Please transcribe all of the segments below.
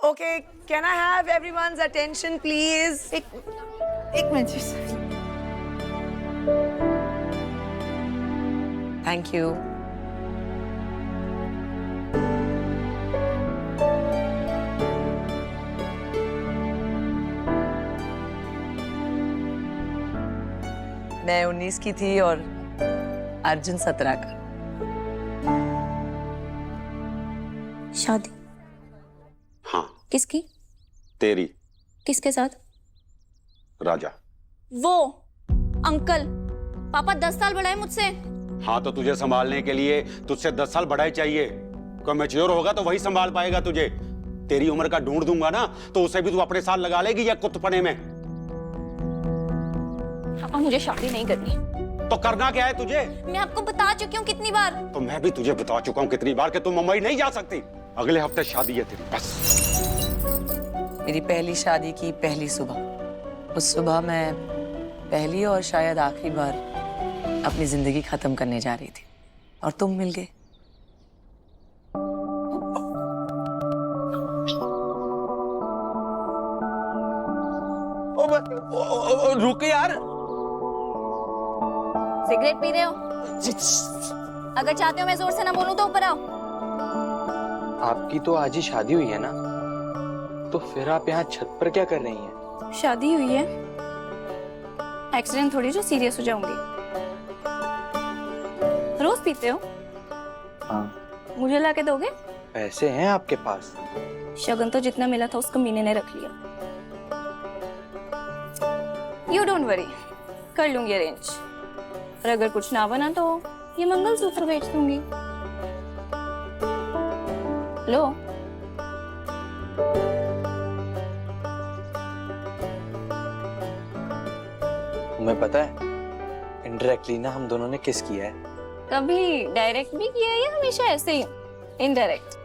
Okay, can I have everyone's attention, please? एक minute. Thank you. मैं 19 की थी और अर्जुन 17 का। शादी हाँ किसकी? तेरी। किसके साथ? राजा। वो अंकल, पापा 10 साल बड़ा है मुझसे। हाँ तो तुझे संभालने के लिए तुझसे 10 साल बड़ा ही चाहिए। कोई मैच्योर होगा तो वही संभाल पाएगा तुझे। तेरी उम्र का ढूंढ दूंगा ना तो उसे भी तू अपने साथ लगा लेगी या कुत्तपने में। पापा मुझे शादी नहीं करनी। तो करना क्या है तुझे? मैं आपको बता चुकी हूँ कितनी बार। तो मैं भी तुझे बता चुका हूँ कितनी बार कि तुम मुंबई नहीं जा सकती। अगले हफ्ते शादी है तेरी, बस। मेरी पहली शादी की पहली सुबह। उस सुबह मैं पहली और शायद आखिरी बार अपनी जिंदगी खत्म करने जा रही थी और तुम मिल गए। रुक यार। सिगरेट पी रहे हो? अगर चाहते हो मैं जोर से ना बोलूं तो ऊपर आओ। आपकी तो आज ही शादी हुई है ना, तो फिर आप यहाँ छत पर क्या कर रही हैं? शादी हुई है, एक्सीडेंट थोड़ी जो सीरियस हो जाऊंगी। रोज पीते हो? हाँ। मुझे लाके दोगे? पैसे हैं आपके पास? शगन तो जितना मिला था उसको मीने ने रख लिया। यू डोंट वरी, कर लूंगी अरेंज। और अगर कुछ ना बना तो ये मंगलसूत्र बेच दूंगी। लो। तुम्हें पता है इनडायरेक्टली ना हम दोनों ने किस किया है? कभी डायरेक्ट भी किया है या हमेशा ऐसे ही इनडायरेक्ट?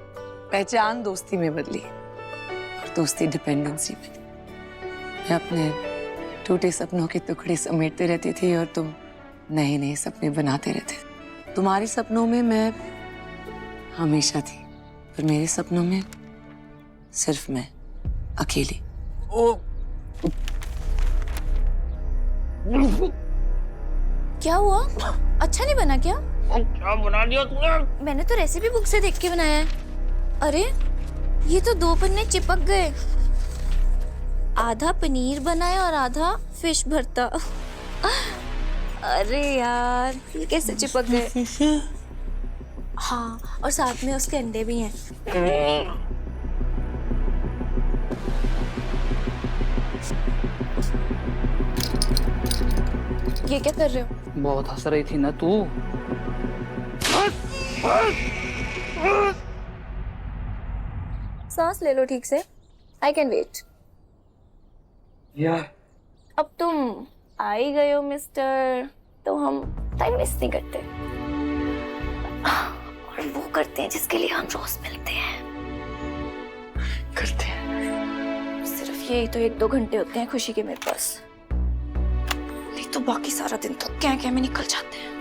पहचान दोस्ती में बदली और दोस्ती डिपेंडेंसी में। मैं अपने टूटे सपनों के टुकड़े समेटते रहती थी और तुम नए नए सपने बनाते रहते। तुम्हारे सपनों में मैं हमेशा थी, पर मेरे सपनों में सिर्फ मैं अकेली। क्या हुआ? अच्छा नहीं बना क्या? क्या बना दिया तुमने? मैंने तो रेसिपी बुक से देख के बनाया है। अरे ये तो 2 पन्ने चिपक गए। आधा पनीर बनाया और आधा फिश भरता। अरे यार ये कैसे चिपक गए? हाँ, और साथ में उसके अंडे भी हैं। ये क्या कर रहे हो? बहुत हंस रही थी ना तू। सांस ले लो ठीक से। I can wait. यार अब तुम आ ही गए हो मिस्टर, तो हम टाइम वेस्ट नहीं करते। और वो करते हैं जिसके लिए हम रोज मिलते हैं। करते हैं। सिर्फ यही तो 1-2 घंटे होते हैं खुशी के मेरे पास, नहीं तो बाकी सारा दिन तो क्या में निकल जाते हैं।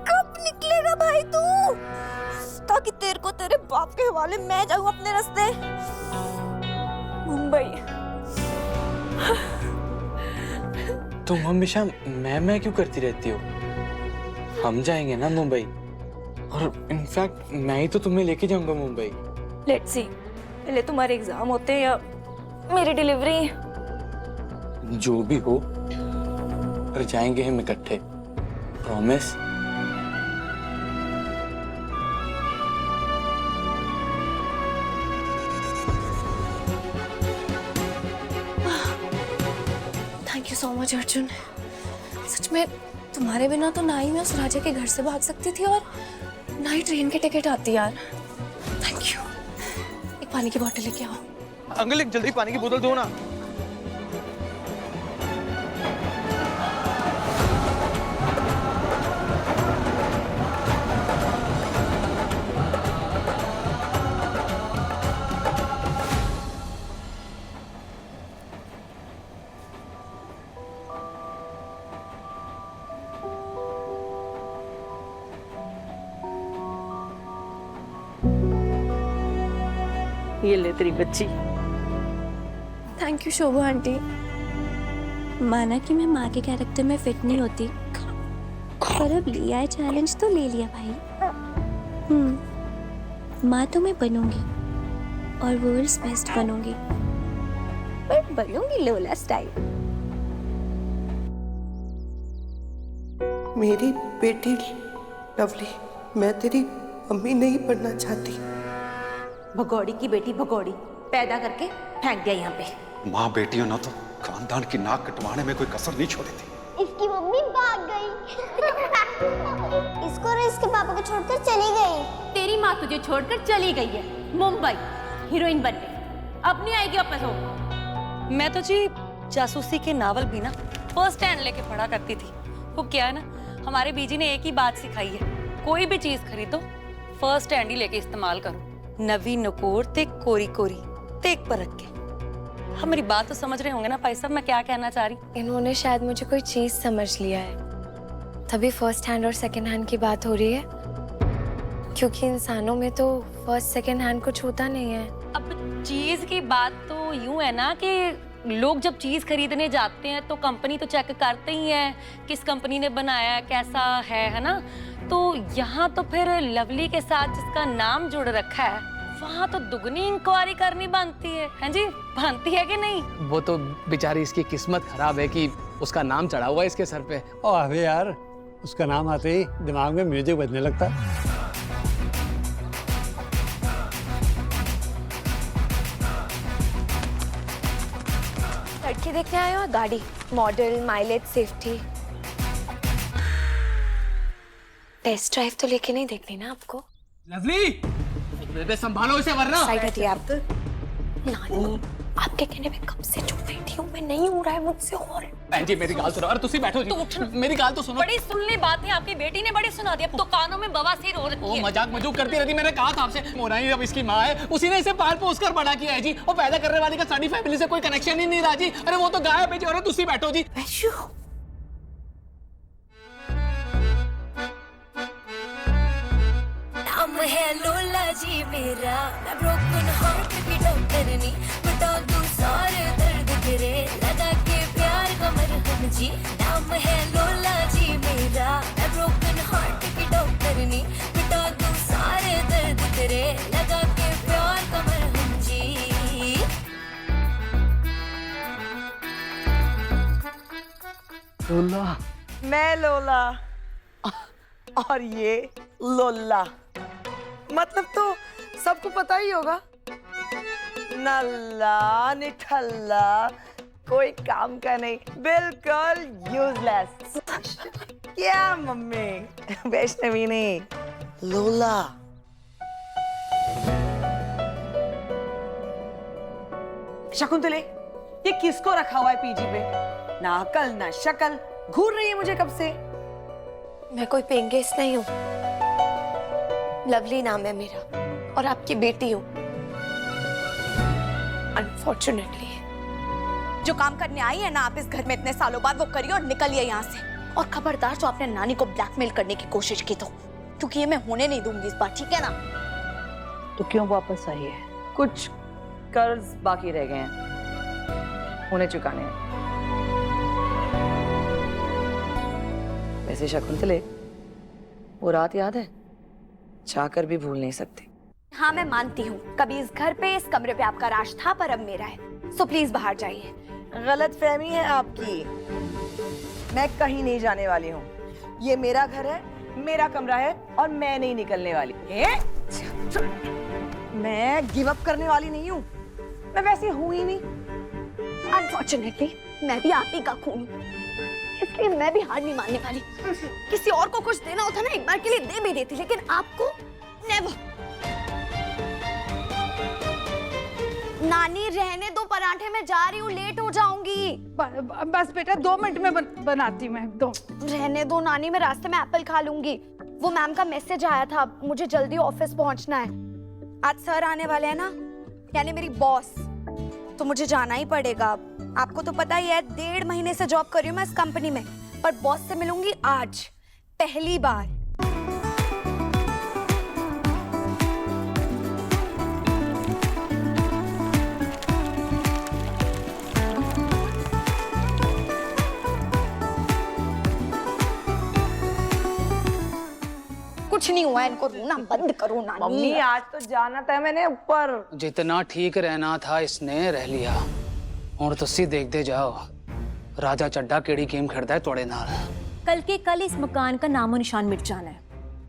कब निकलेगा भाई तू, ताकि तेरे को तेरे बाप के हवाले मैं जाऊं अपने रास्ते मुंबई। तुम हमेशा मैं क्यों करती रहती हो? हम जाएंगे ना मुंबई, और इनफैक्ट मैं ही तो तुम्हें लेके जाऊंगा मुंबई। लेट्स सी, पहले तुम्हारे एग्जाम होते हैं या मेरी डिलीवरी। जो भी हो, पर जाएंगे हम इकट्ठे, promise. Thank you so much Arjun. सच में तुम्हारे बिना तो ना ही मैं उस राजा के घर से भाग सकती थी और ना ही ट्रेन के टिकट आती यार। Thank you. एक पानी की बोतल लेके आओ। अंकल एक जल्दी पानी की बोतल दो ना। ये ले तेरी बच्ची। Thank you Shobha aunty. माना कि मैं माँ के कैरेक्टर में फिट नहीं होती, पर अब लिया है चैलेंज तो ले लिया भाई। माँ तो मैं बनूंगी और वर्ल्ड्स बेस्ट बनूंगी, पर बनूंगी लोला स्टाइल। मेरी बेटी लवली, मैं तेरी मम्मी नहीं बनना चाहती। भगौड़ी की बेटी भगौड़ी पैदा करके फेंक दिया यहाँ पे। माँ बेटी हो ना तो खानदान की नाक कटवाने में कोई कसर नहीं छोड़ी थी। इसकी मम्मी भाग गई। इसको और इसके पापा को छोड़कर चली गई। तेरी माँ तुझे छोड़कर चली गई है मुंबई हीरोइन बनने, अब नहीं आएगी वापस वो। मैं तो जी जासूसी के नावल भी ना फर्स्ट हैंड लेके पढ़ा करती थी। वो क्या है ना, हमारे बीजी ने एक ही बात सिखाई है, कोई भी चीज खरीदो फर्स्ट हैंड ही लेके इस्तेमाल करो। नवी नकोर ते कोरी कोरी तेक पर रख के। हम मेरी बात तो समझ रहे होंगे ना भाई साहब, मैं क्या कहना चाह रही। इन्होंने शायद मुझे कोई चीज समझ लिया है, तभी फर्स्ट हैंड और सेकंड हैंड की बात हो रही है, क्योंकि इंसानों में तो फर्स्ट सेकंड हैंड कुछ होता नहीं है। अब चीज की बात तो यूं है ना कि लोग जब चीज खरीदने जाते हैं तो कंपनी तो चेक करते ही हैं, किस कंपनी ने बनाया, कैसा है ना। तो यहाँ तो फिर लवली के साथ जिसका नाम जुड़ रखा है, वहाँ तो दुगनी इंक्वायरी करनी बनती है जी, बनती है कि नहीं? वो तो बेचारी इसकी किस्मत खराब है कि उसका नाम चढ़ा हुआ है इसके सर पे। ओह अबे यार, उसका नाम आते ही दिमाग में म्यूजिक बजने लगता। लड़की देखने आए हो? गाड़ी, model, mileage, safety. Test drive तो लेके नहीं देखनी ना आपको। लवली, बेटे संभालो इसे वरना। साइड हटिए आप। नानी, आपके कहने पे कब से चुप बैठी हूँ मैं, नहीं हो रहा है मुझसे। और बहन जी मेरी गाल सुनो, अरे तुसी बैठो जी, मेरी गाल तो सुनो। बड़ी सुनने बात है, आपकी बेटी ने बड़ी सुना दिया, दुकानों में बवासीर हो रही है। मजाक मजूक करती रहती, मैंने कहा था आपसे। मोनाई अब इसकी माँ है, उसी ने इसे पाल पोस कर बड़ा किया है जी। और पैदा करने वाली का साडी फैमिली से कोई कनेक्शन ही नहीं रहा जी। अरे वो तो गायब है जी। और तुसी बैठो जी। नाम है लोला जी मेरा, मैं ब्रोकन हार्ट की डॉक्टरनी, बता दूं सारे दर्द तेरे, लगा के प्यार का मरहम जी। नाम है लोला जी मेरा, मैं ब्रोकन हार्ट की डॉक्टरनी, बता दूं सारे दर्द तेरे, लगा के प्यार का मरहम जी। लोला, मैं लोला और ये लोला, मतलब तो सबको पता ही होगा। नल्ला निठल्ला, कोई काम का नहीं, बिल्कुल यूजलेस। क्या मम्मी, वैष्णवी नहीं, लोला। शकुंतले, ये किसको रखा हुआ है पीजी पे? ना अकल ना शक्ल, घूर रही है मुझे कब से। मैं कोई पेइंग गेस्ट नहीं हूँ, लवली नाम है मेरा और आपकी बेटी हूँ। अनफॉर्चुनेटली जो काम करने आई है ना आप इस घर में इतने सालों बाद, वो करिए और निकलिए यहाँ से। और खबरदार जो आपने नानी को ब्लैकमेल करने की कोशिश की तो, क्योंकि ये मैं होने नहीं दूंगी इस बार, ठीक है ना? तो क्यों वापस आई है? कुछ कर्ज बाकी रह गए हैं, उन्हें चुकाने हैं। वैसे शकुंतले, वो रात याद है? चाहकर भी भूल नहीं सकती। हाँ मैं मानती हूँ, कभी इस घर पे, इस कमरे पे आपका राज था, पर अब मेरा है। सो प्लीज बाहर जाइए। गलत फहमी है आपकी, मैं कहीं नहीं जाने वाली हूँ। ये मेरा घर है, मेरा कमरा है और मैं नहीं निकलने वाली। मैं गिव अप करने वाली नहीं हूँ, मैं वैसे हूँ ही नहीं। अनफॉर्चुनेटली मैं भी आप ही का खून हूँ, इसलिए मैं भी हार नहीं मानने वाली। किसी और को कुछ देना होता ना, एक बार के लिए दे भी देती, लेकिन आपको नेवर। नानी रहने दो पराठे, मैं जा रही हूँ, लेट हो जाऊंगी। बस बेटा 2 मिनट में बनाती मैं। दो रहने दो नानी, मैं रास्ते में एप्पल खा लूंगी। वो मैम का मैसेज आया था, मुझे जल्दी ऑफिस पहुंचना है। आज सर आने वाले हैं ना, यानी मेरी बॉस, तो मुझे जाना ही पड़ेगा। आपको तो पता ही है, 1.5 महीने से जॉब कर रही हूँ मैं इस कंपनी में, पर बॉस से मिलूंगी आज पहली बार। कुछ नहीं हुआ, इनको रोना बंद करो नानी। मम्मी आज तो जाना था मैंने ऊपर। जितना ठीक रहना था इसने रह लिया। और तुसी देखते जाओ राजा चड्डा केड़ी गेम खेलता है तोड़े नाल। कल के कल इस मकान का नामो निशान मिट जाना है।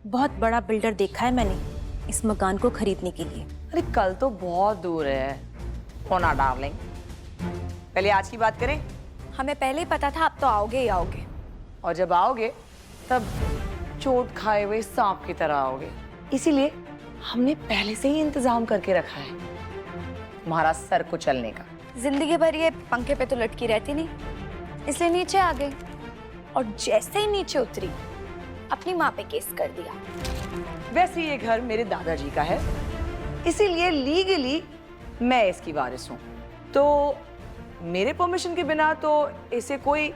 बहुत बड़ा बिल्डर देखा है मैंने इस मकान को खरीदने के लिए। अरे कल तो बहुत दूर है होना डार्लिंग, पहले आज की बात करें। हमें पहले ही पता था आप तो आओगे ही आओगे, और जब आओगे तब चोट खाए हुए सांप की तरह आओगे, इसीलिए हमने पहले से ही इंतजाम करके रखा है तुम्हारा सर कुचलने का। जिंदगी भर ये पंखे पे तो लटकी रहती नहीं, इसलिए नीचे आ गई और जैसे ही नीचे उतरी अपनी माँ पे केस कर दिया। वैसे ये घर मेरे दादाजी का है, इसीलिए लीगली मैं इसकी वारिस हूँ, तो मेरे परमिशन के बिना तो इसे कोई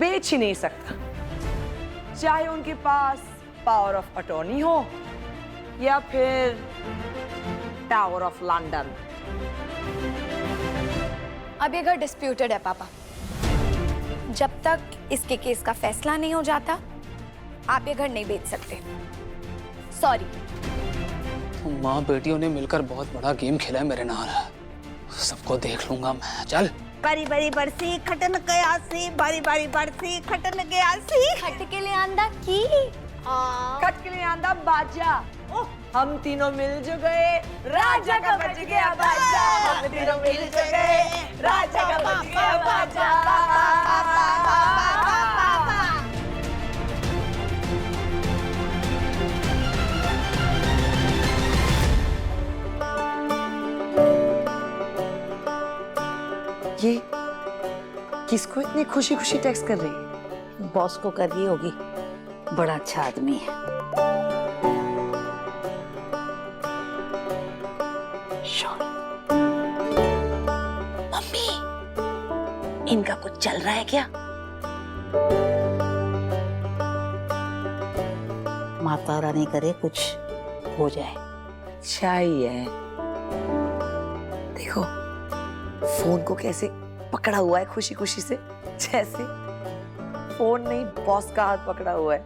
बेच ही नहीं सकता, चाहे उनके पास पावर ऑफ अटॉर्नी हो या फिर टावर ऑफ लंदन। अब ये घर डिस्प्यूटेड है पापा, जब तक इसके केस का फैसला नहीं हो जाता आप ये घर नहीं बेच सकते। सॉरी। तो माँ बेटियों ने मिलकर बहुत बड़ा गेम खेला है मेरे नाल, सबको देख लूंगा मैं। चल। बारी बारी बरसी खटन गयासी, बारी बारी बरसी खटन गयासी। खट के लिए आंदा की खट के लिए आंदा बाजा, हम तीनों मिल जो गए राजा का बज गया बाजा, हम तीनों मिल जो गए राजा का बज गया बाजा। ये किसको इतनी खुशी खुशी टेक्स्ट कर रही है? बॉस को कर रही होगी, बड़ा अच्छा आदमी है। मम्मी, इनका कुछ चल रहा है क्या? माता रानी करे कुछ हो जाए। अच्छा ही है, देखो फोन को कैसे पकड़ा हुआ है खुशी खुशी से, जैसे फोन नहीं बॉस का हाथ पकड़ा हुआ है।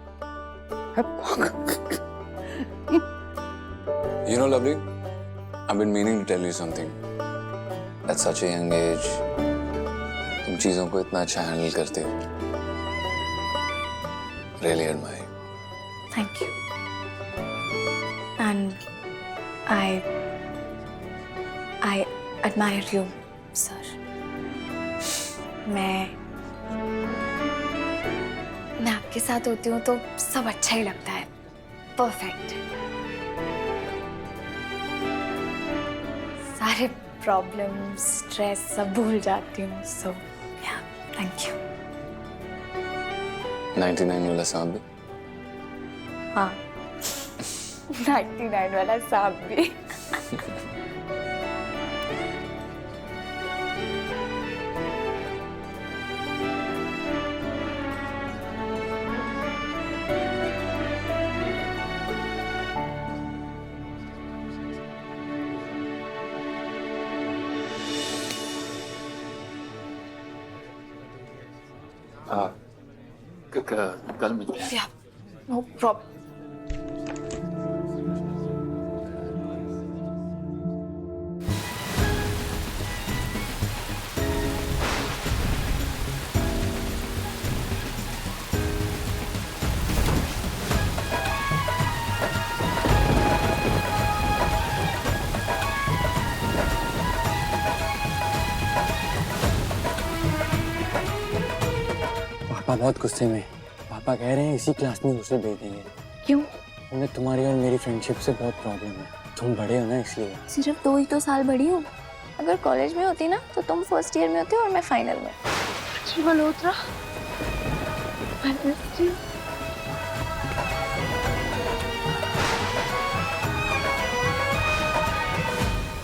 You know, lovely, I've been meaning to tell you something. At such a young age, तुम चीजों को इतना अच्छा हैंडल करते हो। Really admire. Thank you. And I admire you, sir. मैं आपके साथ होती हूँ तो सब अच्छा ही लगता है, परफेक्ट। सारे प्रॉब्लम स्ट्रेस सब भूल जाती हूँ, सो या थैंक यू। 99 वाला सांप भी? हाँ 99 वाला सांप भी। कल मिलते हैं। Yeah, no problem. पापा बहुत गुस्से में। पापा कह रहे हैं इसी क्लास में उसे भेज देंगे। क्यों? उन्हें तुम्हारी और मेरी फ्रेंडशिप से बहुत प्रॉब्लम है। तुम बड़े हो ना इसलिए। सिर्फ 2 ही तो साल बड़ी हूँ। अगर कॉलेज में होती ना तो तुम फर्स्ट ईयर में होती और मैं फाइनल में। मल्होत्रा,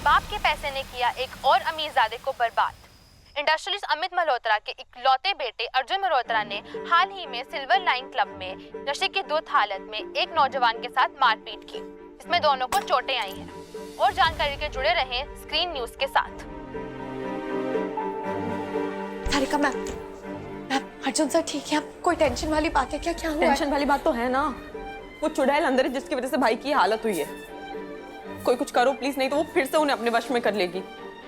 बाप के पैसे ने किया एक और अमीरजादे को बर्बाद। इंडस्ट्रियलिस्ट अमित मल्होत्रा के इकलौते बेटे अर्जुन मल्होत्रा ने हाल ही में सिल्वर लाइन क्लब में नशे की धुत हालत में एक नौजवान के साथ मारपीट की, जिसमें दोनों को चोटें आई हैं। और जानकारी के जुड़े रहें स्क्रीन न्यूज के साथ। सारिका मैम, अर्जुन सर ठीक है? आप कोई टेंशन वाली बात है क्या? क्या हुआ? टेंशन वाली बात तो है ना, वो चुड़ैल अंदर है जिसकी वजह से भाई की हालत हुई है। कोई कुछ करो प्लीज, नहीं तो वो फिर से उन्हें अपने वश में कर लेगी।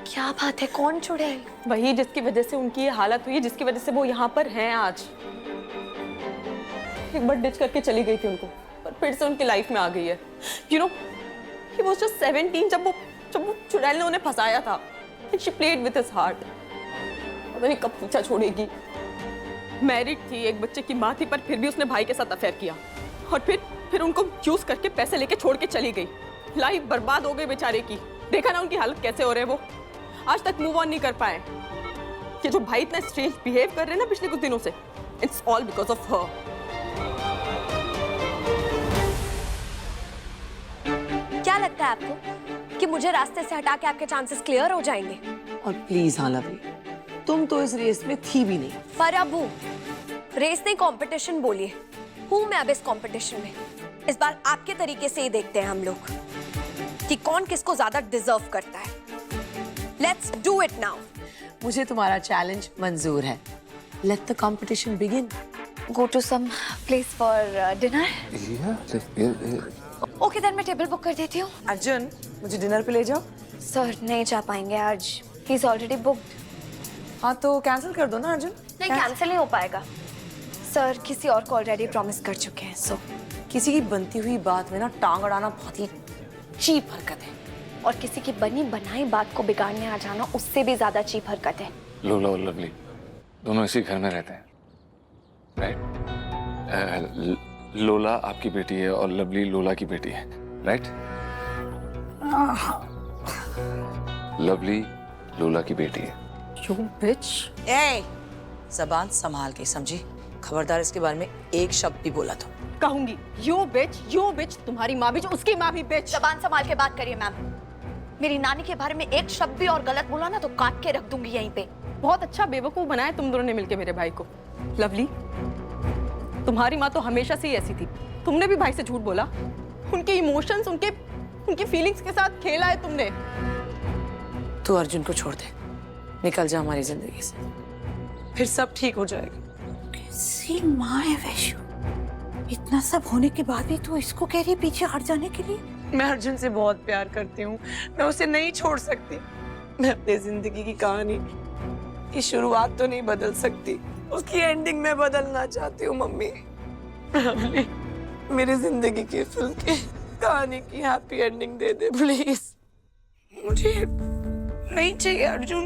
क्या बात है, कौन चुड़ैल? वही जिसकी वजह से उनकी ये हालत हुई है, जिसकी वजह से वो यहाँ पर हैं आज। एक बार डिच करके चली गई थी उनको, पर फिर से उनकी लाइफ में आ गई है। You know, he was just 17 जब वो चुड़ैल ने उन्हें फंसाया था। She played with his heart. पता नहीं कब पीछा छोड़ेगी। मैरिड थी, एक बच्चे की माँ थी, पर फिर भी उसने भाई के साथ अफेयर किया और फिर उनको यूज करके पैसे लेके छोड़ के चली गई। लाइफ बर्बाद हो गई बेचारे की। देखा ना उनकी हालत कैसे हो रहे हैं। वो आज तक मूव ऑन नहीं कर पाए। ये जो भाई इतना स्ट्रेंज बिहेव कर रहे हैं ना पिछले कुछ दिनों से, it's all because of her. क्या लगता है आपको कि मुझे रास्ते से हटा के आपके चांसेस क्लियर हो जाएंगे? और प्लीज हाँ लवली, तुम तो इस रेस में थी भी नहीं। पर अब हूँ। रेस नहीं, कंपटीशन बोलिए। हूँ मैं अब इस कंपटीशन में। इस बार आपके तरीके से ही देखते हैं हम लोग कि कौन किसको ज्यादा डिजर्व करता है। Let's do it now. मुझे तुम्हारा चैलेंज मंजूर है। Let the competition begin. Go to some place for dinner. Okay then मैं टेबल बुक कर देती हूँ। अर्जुन, मुझे डिनर पे ले जाओ। सर नहीं जा पाएंगे आज, ही इज ऑलरेडी बुक्ड। हाँ तो कैंसिल कर दो ना अर्जुन। नहीं, कैंसिल नहीं हो पाएगा सर, किसी और को ऑलरेडी प्रॉमिस कर चुके हैं। सो किसी की बनती हुई बात में ना टांग अड़ाना बहुत ही चीप हरकत है, और किसी की बनी बनाई बात को बिगाड़ने आ जाना उससे भी ज्यादा चीप हरकत है। लोला और लवली दोनों इसी घर में रहते हैं, राइट? लोला आपकी बेटी है और लवली लोला की बेटी है, राइट? लवली लोला की बेटी है। You bitch. ए, ज़बान संभाल के, समझी? खबरदार इसके बारे में एक शब्द भी बोला तो कहूंगी। यू बिच, तुम्हारी माँ भी जो, उसकी माँ भी बिच। जबान संभाल के बात करिए मैम। मेरी नानी के बारे में एक शब्द भी और गलत बोला ना तो काट के रख दूंगी यहीं पे। बहुत अच्छा बेवकूफ बनाया तुम दोनों ने मिलके मेरे भाई को। लवली, तुम्हारी माँ तो हमेशा से ही ऐसी थी। तुमने भी भाई से झूठ बोला। उनके इमोशंस, उनकी फीलिंग्स के साथ खेला है तुमने। तू अर्जुन को छोड़ दे, निकल जा हमारी जिंदगी से, फिर सब ठीक हो जाएगा। कैसी माँ है वैशु, इतना सब होने के बाद भी तू इसको कह रही पीछे हट जाने के लिए? मैं अर्जुन से बहुत प्यार करती हूँ, मैं उसे नहीं छोड़ सकती। मैं अपनी जिंदगी की कहानी की शुरुआत तो नहीं बदल सकती, उसकी एंडिंग में बदलना चाहती हूँ मम्मी। मेरी जिंदगी की फिल्म की कहानी की happy ending they they please. मुझे नहीं चाहिए अर्जुन,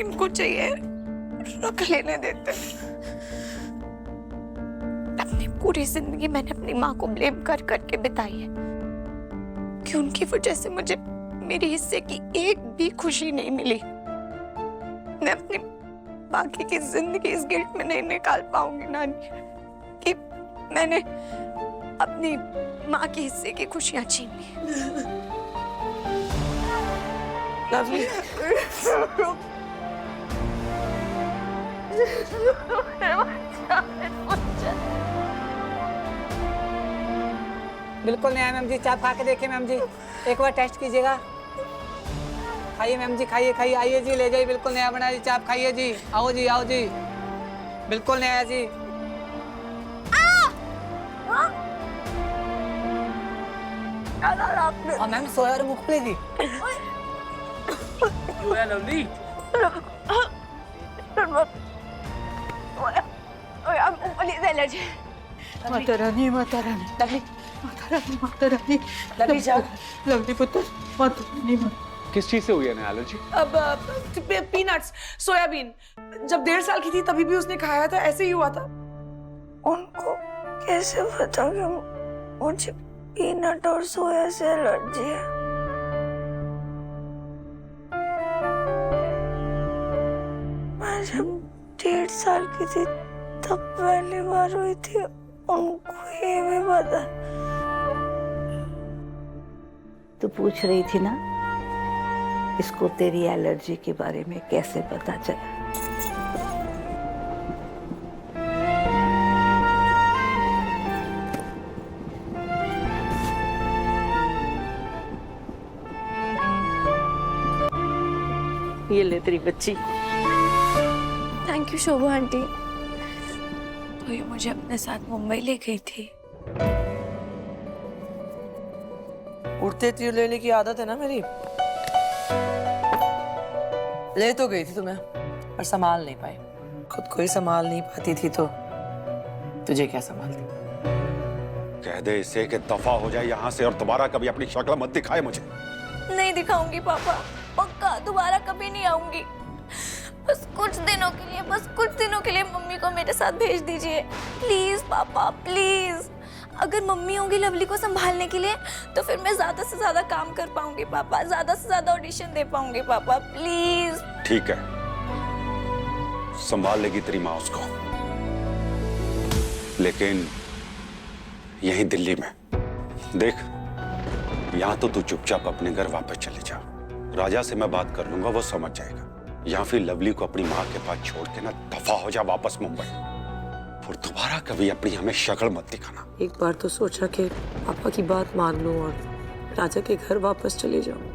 इनको चाहिए, रख लेने देते। अपनी पूरी जिंदगी मैंने अपनी माँ को ब्लेम कर करके बिताई है कि उनकी वजह से मुझे मेरे हिस्से की एक भी खुशी नहीं मिली। मैं अपनी बाकी की जिंदगी इस गिल्ट में नहीं निकाल पाऊंगी नानी कि मैंने अपनी माँ के हिस्से की खुशियां छीन ली। लवली, बिल्कुल नहीं आया मैम जी। चाप खा के देखिए मैम जी, एक बार टेस्ट कीजिएगा। खाइए मैम जी, खाइए खाइए, आइए जी, ले जाइए। बिल्कुल नया बना जी, चाप खाइए जी। आओ जी, आओ जी, बिल्कुल नया जी। और मैम सोया और मुख जी। Lovely, allergy. Mata Rani, Mata Rani, lovely, Mata Rani, Mata Rani, lovely जा, लवली पुत्र, माता रानी। किस चीज से हुई है ना एलर्जी? अब पीनट्स, सोयाबीन। जब 1.5 साल की थी तभी भी उसने खाया था, ऐसे ही हुआ था। उनको कैसे पता कि मुझे पीनट और सोया से एलर्जी है? मैं जब 1.5 साल की थी तब पहली बार हुई थी, उनको ये भी पता। तू पूछ रही थी ना इसको तेरी एलर्जी के बारे में कैसे पता चला? ये ले तेरी बच्ची। Thank you Shobha aunty. तो ये मुझे अपने साथ मुंबई ले गई थी उठते तीर लेने की आदत है ना मेरी। ले तो गई थी तुम्हें, पर संभाल नहीं पाई। खुद को ही संभाल नहीं पाती थी तो तुझे क्या संभालती। कह दे इसे कि दफा हो जाए यहाँ से और दोबारा कभी अपनी शक्ल मत दिखाए मुझे। नहीं दिखाऊंगी पापा, पक्का दोबारा कभी नहीं आऊंगी। बस कुछ दिनों के लिए, बस कुछ दिनों के लिए मम्मी को मेरे साथ भेज दीजिए प्लीज पापा, प्लीज। अगर मम्मी होंगी लवली को संभालने के लिए तो फिर मैं ज्यादा से ज्यादा काम कर पाऊंगी पापा, ज्यादा से ज्यादा ऑडिशन दे पाऊंगी पापा, प्लीज। ठीक है, संभाल लेगी तेरी माँ उसको, लेकिन यहीं दिल्ली में देख, यहाँ तो तू चुपचाप अपने घर वापस चले जा। राजा से मैं बात कर लूंगा, वो समझ जाएगा। या फिर लवली को अपनी माँ के पास छोड़ के ना दफा हो जा वापस मुंबई, फिर दोबारा कभी अपनी हमें शक्ल मत दिखाना। एक बार तो सोचा कि पापा की बात मान लूं और राजा के घर वापस चले जाऊं,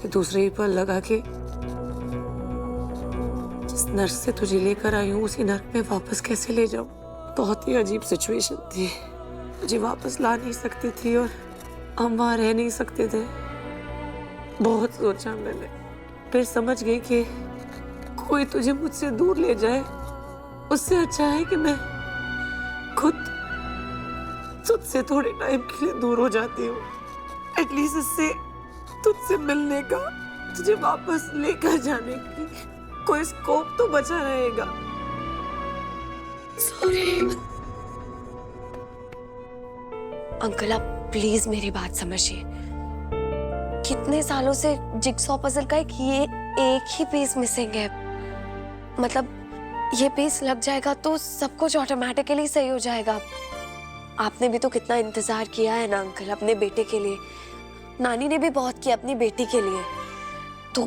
फिर दूसरे ही पर लगा कि जिस नर्स से तुझे लेकर आई हूँ उसी नर्क में वापस कैसे ले जाऊं। बहुत ही अजीब सिचुएशन थी, मुझे वापस ला नहीं सकती थी और हम वहां रह नहीं सकते थे। बहुत सोचा मैंने, फिर समझ गई कि कोई तुझे मुझसे दूर ले जाए उससे अच्छा है कि मैं खुद तुझसे थोड़े टाइम के लिए दूर हो जाती हूँ। एटलीस्ट इससे तुझसे मिलने का, तुझे वापस लेकर जाने की कोई स्कोप तो बचा रहेगा। सॉरी अंकल, आप प्लीज मेरी बात समझिए। कितने सालों से जिगसॉ पजल का एक ही पीस मिसिंग है। मतलब ये पीस लग जाएगा तो सब कुछ ऑटोमेटिकली सही हो जाएगा। आपने भी तो कितना इंतजार किया है ना अंकल अपने बेटे के लिए, नानी ने भी बहुत किया अपनी बेटी के लिए। तो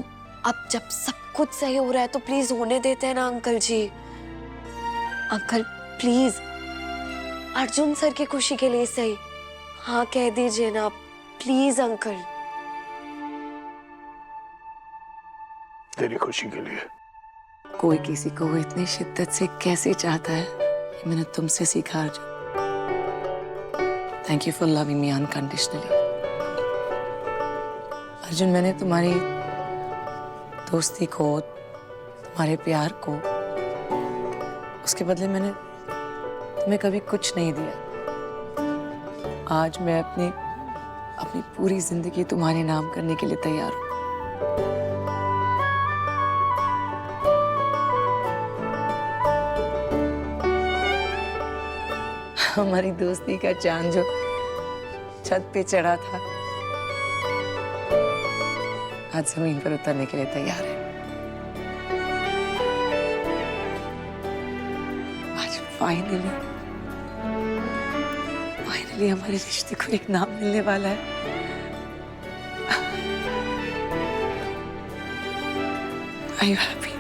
अब जब सब कुछ सही हो रहा है तो प्लीज होने देते हैं ना अंकल जी। अंकल प्लीज, अर्जुन सर की खुशी के लिए सही हाँ कह दीजिए ना प्लीज अंकल। तेरी खुशी के लिए। कोई किसी को इतनी शिद्दत से कैसे चाहता है ये मैंने तुमसे सीखा Arjun. Thank you for loving me unconditionally. Arjun, मैंने तुम्हारी दोस्ती को, तुम्हारे प्यार को, उसके बदले मैंने तुम्हें कभी कुछ नहीं दिया। आज मैं अपनी पूरी जिंदगी तुम्हारे नाम करने के लिए तैयार हूं। हमारी दोस्ती का चांद जो छत पे चढ़ा था आज जमीन पर उतरने के लिए तैयार है। आज फाइनली हमारे रिश्ते को एक नाम मिलने वाला है। Are you happy?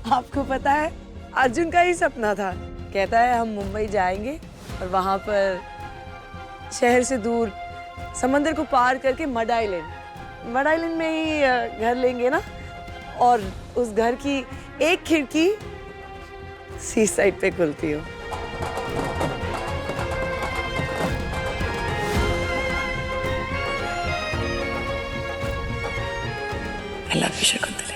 आपको पता है अर्जुन का ही सपना था, कहता है हम मुंबई जाएंगे और वहां पर शहर से दूर समंदर को पार करके मड आइलैंड में ही घर लेंगे ना, और उस घर की एक खिड़की सी साइड पे खुलती हो। I love you, Shakuntala.